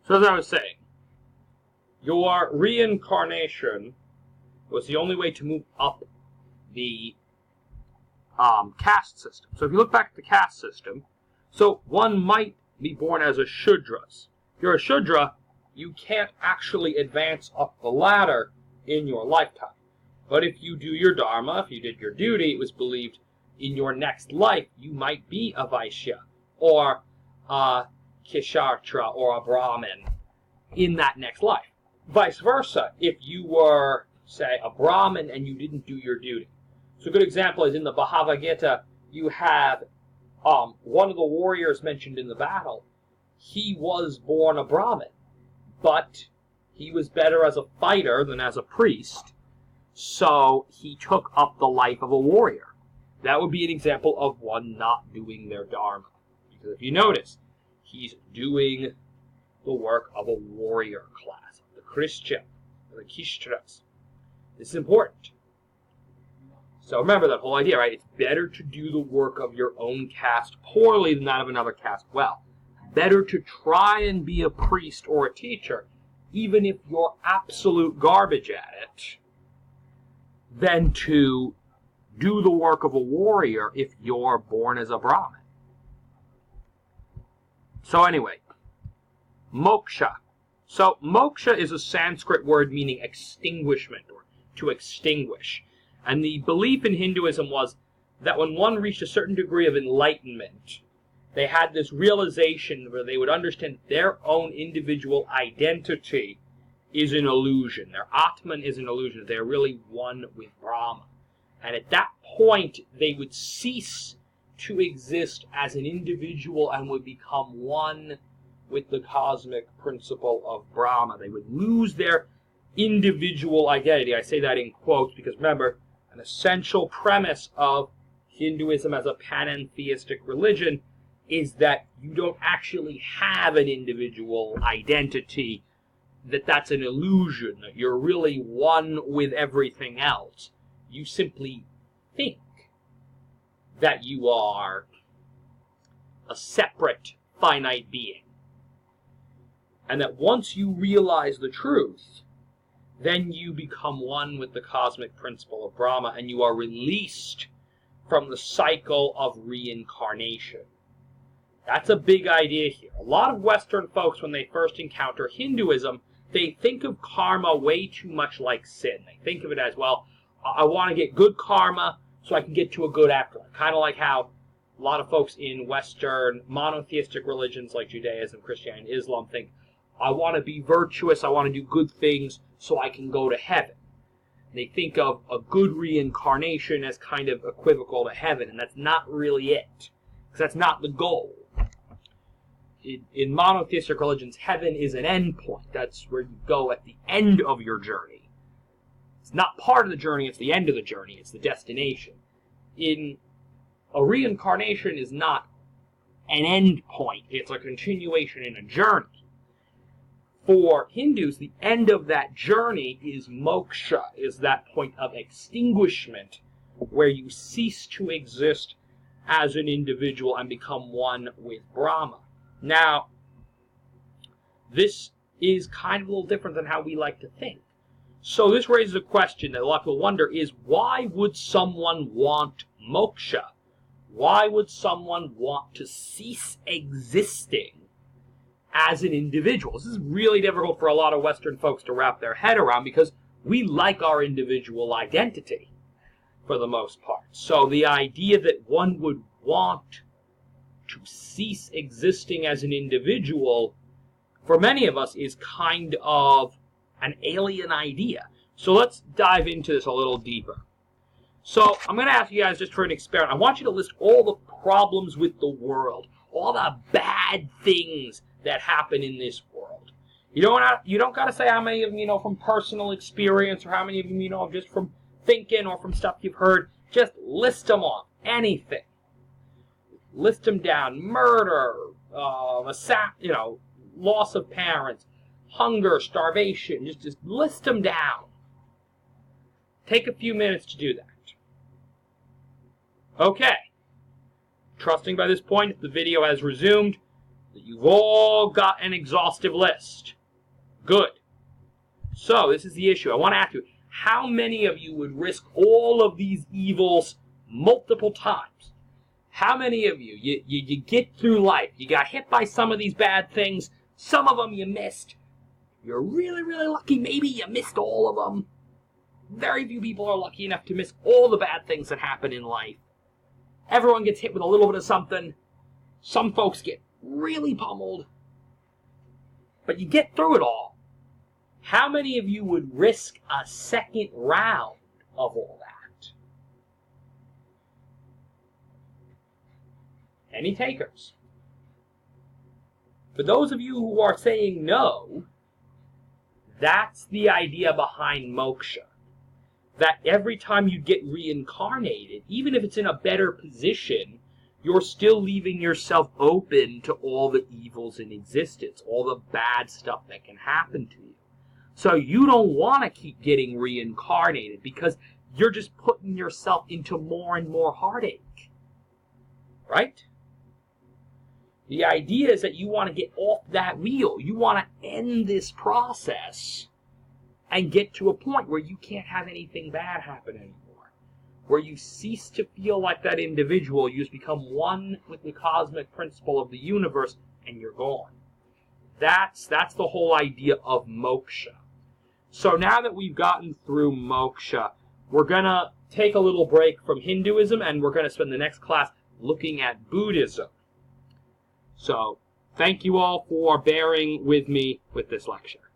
So as I was saying, your reincarnation was the only way to move up the caste system. So if you look back at the caste system, so one might be born as a Shudras. If you're a Shudra, you can't actually advance up the ladder in your lifetime. But if you do your dharma, if you did your duty, it was believed in your next life you might be a Vaishya or a Kshatriya or a Brahmin in that next life. Vice versa, if you were, say, a Brahmin and you didn't do your duty. So a good example is in the Bhagavad Gita, you have one of the warriors mentioned in the battle. He was born a Brahmin, but he was better as a fighter than as a priest, so he took up the life of a warrior. That would be an example of one not doing their dharma. Because if you notice, he's doing the work of a warrior class, the Christian, the Kshatras. This is important. So remember that whole idea, right? It's better to do the work of your own caste poorly than that of another caste well. Better to try and be a priest or a teacher, even if you're absolute garbage at it, than to do the work of a warrior if you're born as a Brahmin. So anyway, moksha. So moksha is a Sanskrit word meaning extinguishment, or to extinguish. And the belief in Hinduism was that when one reached a certain degree of enlightenment, they had this realization where they would understand their own individual identity is an illusion. Their Atman is an illusion. They're really one with Brahma. And at that point, they would cease to exist as an individual and would become one with the cosmic principle of Brahma. They would lose their individual identity. I say that in quotes because remember, an essential premise of Hinduism as a panentheistic religion is that you don't actually have an individual identity, that's an illusion, that you're really one with everything else. You simply think that you are a separate, finite being. And that once you realize the truth, then you become one with the cosmic principle of Brahma, and you are released from the cycle of reincarnation. That's a big idea here. A lot of Western folks, when they first encounter Hinduism, they think of karma way too much like sin. They think of it as, well, I want to get good karma so I can get to a good afterlife. Kind of like how a lot of folks in Western monotheistic religions like Judaism, Christianity, and Islam think, I want to be virtuous, I want to do good things so I can go to heaven. They think of a good reincarnation as kind of equivocal to heaven, and that's not really it. Because that's not the goal. In monotheistic religions, heaven is an end point. That's where you go at the end of your journey. It's not part of the journey, it's the end of the journey. It's the destination. A reincarnation is not an end point. It's a continuation in a journey. For Hindus, the end of that journey is moksha, is that point of extinguishment, where you cease to exist as an individual and become one with Brahma. Now, this is kind of a little different than how we like to think. So this raises a question that a lot of people wonder is, why would someone want moksha? Why would someone want to cease existing as an individual? This is really difficult for a lot of Western folks to wrap their head around because we like our individual identity for the most part. So the idea that one would want to cease existing as an individual, for many of us, is kind of an alien idea. So let's dive into this a little deeper. So I'm going to ask you guys just for an experiment. I want you to list all the problems with the world, all the bad things that happen in this world. You don't got to say how many of them you know from personal experience or how many of them you know just from thinking or from stuff you've heard. Just list them off. Anything. List them down. Murder, loss of parents, hunger, starvation. Just list them down. Take a few minutes to do that. Okay. Trusting by this point, the video has resumed. that you've all got an exhaustive list. Good. So, this is the issue. I want to ask you, how many of you would risk all of these evils multiple times? How many of you, you get through life, you got hit by some of these bad things, some of them you missed. You're really, really lucky, maybe you missed all of them. Very few people are lucky enough to miss all the bad things that happen in life. Everyone gets hit with a little bit of something. Some folks get really pummeled. But you get through it all. How many of you would risk a second round of all that? Any takers? For those of you who are saying no, that's the idea behind moksha. That every time you get reincarnated, even if it's in a better position, you're still leaving yourself open to all the evils in existence, all the bad stuff that can happen to you. So you don't want to keep getting reincarnated because you're just putting yourself into more and more heartache. Right? The idea is that you want to get off that wheel. You want to end this process and get to a point where you can't have anything bad happen anymore. Where you cease to feel like that individual. You just become one with the cosmic principle of the universe and you're gone. That's the whole idea of moksha. So now that we've gotten through moksha, we're going to take a little break from Hinduism and we're going to spend the next class looking at Buddhism. So, thank you all for bearing with me with this lecture.